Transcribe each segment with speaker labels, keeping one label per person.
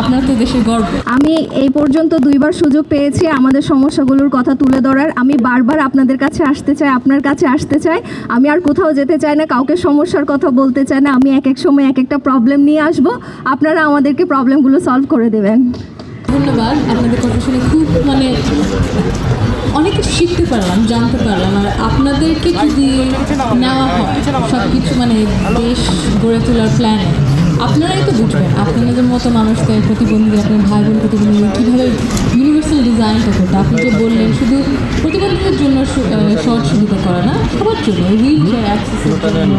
Speaker 1: আপনার তো দেশের গর্ব।
Speaker 2: আমি এই পর্যন্ত 2বার সুযোগ পেয়েছি আমাদের সমস্যাগুলোর কথা তুলে ধরার। আমি বারবার আপনাদের কাছে আসতে চাই, আপনার কাছে আসতে চাই। আমি আর কোথাও যেতে চাই না, কাউকে সমস্যার কথা বলতে চাই না। আমি এক এক সময় এক একটা প্রবলেম নিয়ে আসব, আপনারা আমাদেরকে প্রবলেমগুলো সলভ করে দেবেন।
Speaker 1: ধন্যবাদ। আপনাদের কথা শুনে খুব অনেক কিছু শিখতে পারলাম, জানতে পারলাম। আর আপনাদেরকে যদি নেওয়া হয় সব কিছু দেশ গড়ে তোলার প্ল্যানে, আপনারাই তো বুঝবেন আপনাদের মতো মানুষদের, প্রতিবন্ধী, আপনার ভাই বোন প্রতিবন্ধী কীভাবে ইউনিভার্সাল ডিজাইনটা করতে। আপনি যে বললেন শুধু প্রতিবন্ধীদের জন্য সহজ সুবিধা করা না, সবার জন্য, হুইল চেয়ার অ্যাক্সেসের জন্য,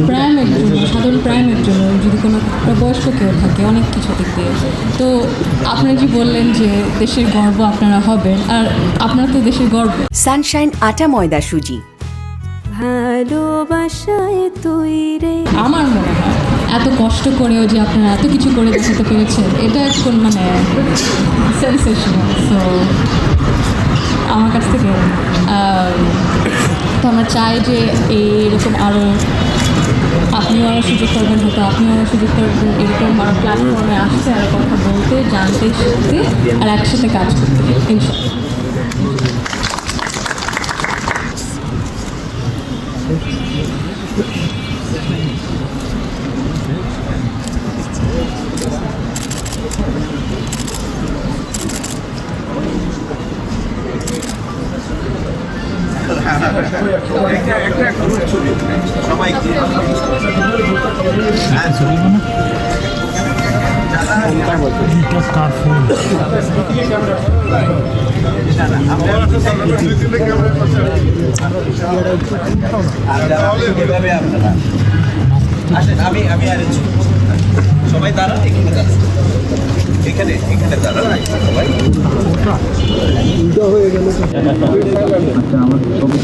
Speaker 1: প্র্যামের জন্য, সাধারণ প্র্যামের জন্য, যদি কোনো বয়স্ক কেউ থাকে, অনেক কিছু দিক দিয়ে। তো আপনি যে বললেন যে দেশের গর্ব আপনারা হবেন, আর আপনার তো দেশের গর্ব।
Speaker 3: সানশাইন আটা ময়দা সুজি,
Speaker 4: ভালোবাসায় তৈরি।
Speaker 1: আমার মনে হয় এত কষ্ট করেও যে আপনারা এত কিছু করে দেখাতে পেরেছেন, এটা এখন সেন্সেশনাল। সো আমার কাছ থেকে তো আমরা চাই যে এইরকম আরও আপনিও আরও সুযোগ করবেন, হয়তো আপনিও আরও সুযোগ করবেন এরকম আরও প্ল্যাটফর্মে আসতে, আরও কথা বলতে, জানতে, শিখতে, আর একসাথে কাজ করতে। ইনশাআল্লাহ।
Speaker 5: আমি সবাই দাঁড়ান, এখানে দাঁড়ান সবাই। হয়ে গেল। আচ্ছা, আমার ছবি